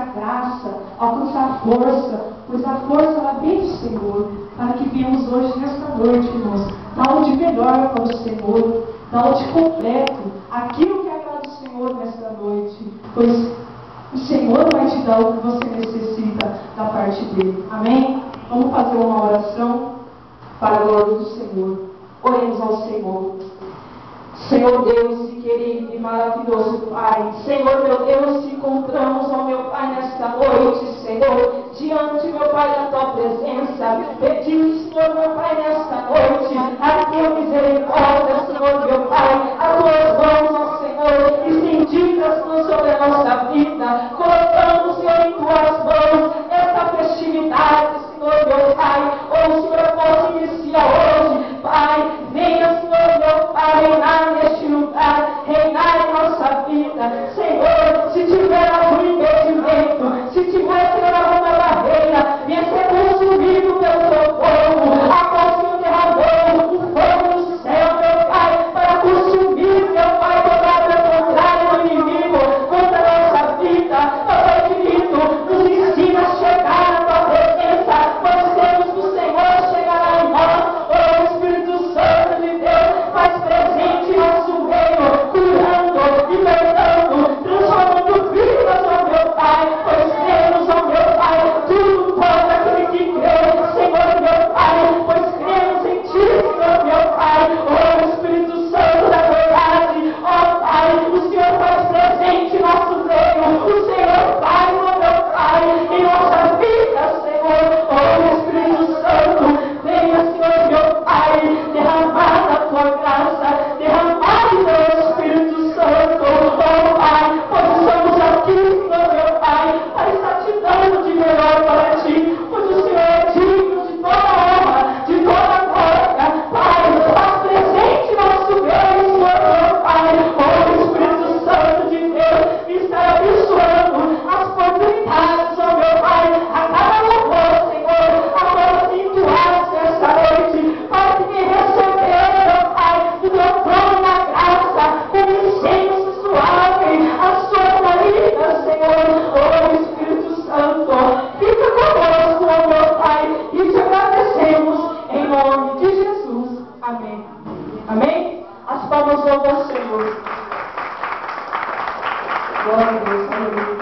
alcançar graça, alcançar força, pois a força ela vem do Senhor, para que viemos hoje nesta noite, irmãos, dar o de melhor para o Senhor, dar o de completo, aquilo que agrada o Senhor nesta noite, pois o Senhor vai te dar o que você necessita da parte dele. Amém? Vamos fazer uma oração para a glória do Senhor. Oremos ao Senhor. Senhor Deus e querido e maravilhoso Pai, Senhor meu Deus, te encontramos, ó meu Pai, nesta noite, Senhor, diante, meu Pai, da tua presença, pedimos, Senhor, meu Pai, nesta noite, a tua misericórdia, Senhor, meu Pai, as tuas mãos, ó Senhor, estendidas sobre a nossa vida, colocamos, Senhor, em tuas mãos, esta festividade, Senhor, meu Pai, o Senhor possa iniciar hoje, Pai, venha, Senhor, meu Pai, reinar neste lugar, reinar em nossa vida, Senhor, se tiver algum impedimento, se tiver, Senhor, alguma barreira, venha ser consumido pelo teu povo, a qual o Senhor derramou o fogo do céu, meu Pai, para consumir, meu Pai, toda a contrária do inimigo, contra a nossa vida, Pai querido, nos ensina a chegar na tua presença, nós temos o Senhor chegará em nós, o Espírito Santo de Deus faz presente em nosso meio, curando, libertando, transformando vidas, ó meu Pai, pois cremos, ó meu Pai, tudo pode aquele que crê, Senhor meu Pai, pois cremos em Ti, Senhor meu Pai, ó Espírito Santo da verdade, ó Pai, o Senhor faz presente em nosso meio, o Senhor faz, ó meu Pai, em nossa vida, Senhor, ó Espírito Santo, venha, Senhor meu Pai, derramar a tua graça, derramar o teu Espírito Santo, ó Pai, pois estamos aqui, Senhor meu Pai, para estar te dando de melhor para ti, pois o Senhor é digno de toda honra, de toda glória, Pai, faz presente nosso meio, Senhor meu Pai, ó Espírito Santo de Deus, está abençoando as oportunidades, ó meu Pai, a cada louvor, Senhor, a cada entoados nesta noite, para que me receber, meu Pai, do teu trono na graça, como incenso suave, a sua guarida, Senhor, ó Espírito Santo, fica conosco, ó meu Pai, e te agradecemos em nome de Jesus. Amém. Amém? As palmas vão ao Senhor. Glória a Deus, aleluia.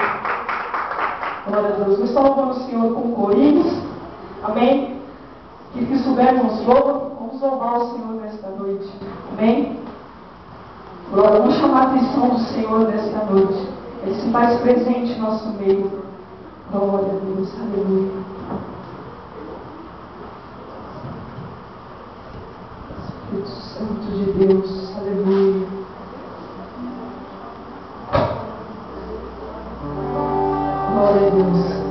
Glória a Deus. Nós estamos louvando o Senhor com corinhos. Amém? Que soubermos louva, vamos louvar o Senhor nesta noite. Amém? Glória, vamos chamar a atenção do Senhor nesta noite. Ele se faz presente em nosso meio. Glória a Deus, aleluia. Espírito Santo de Deus, aleluia. Glória a Deus.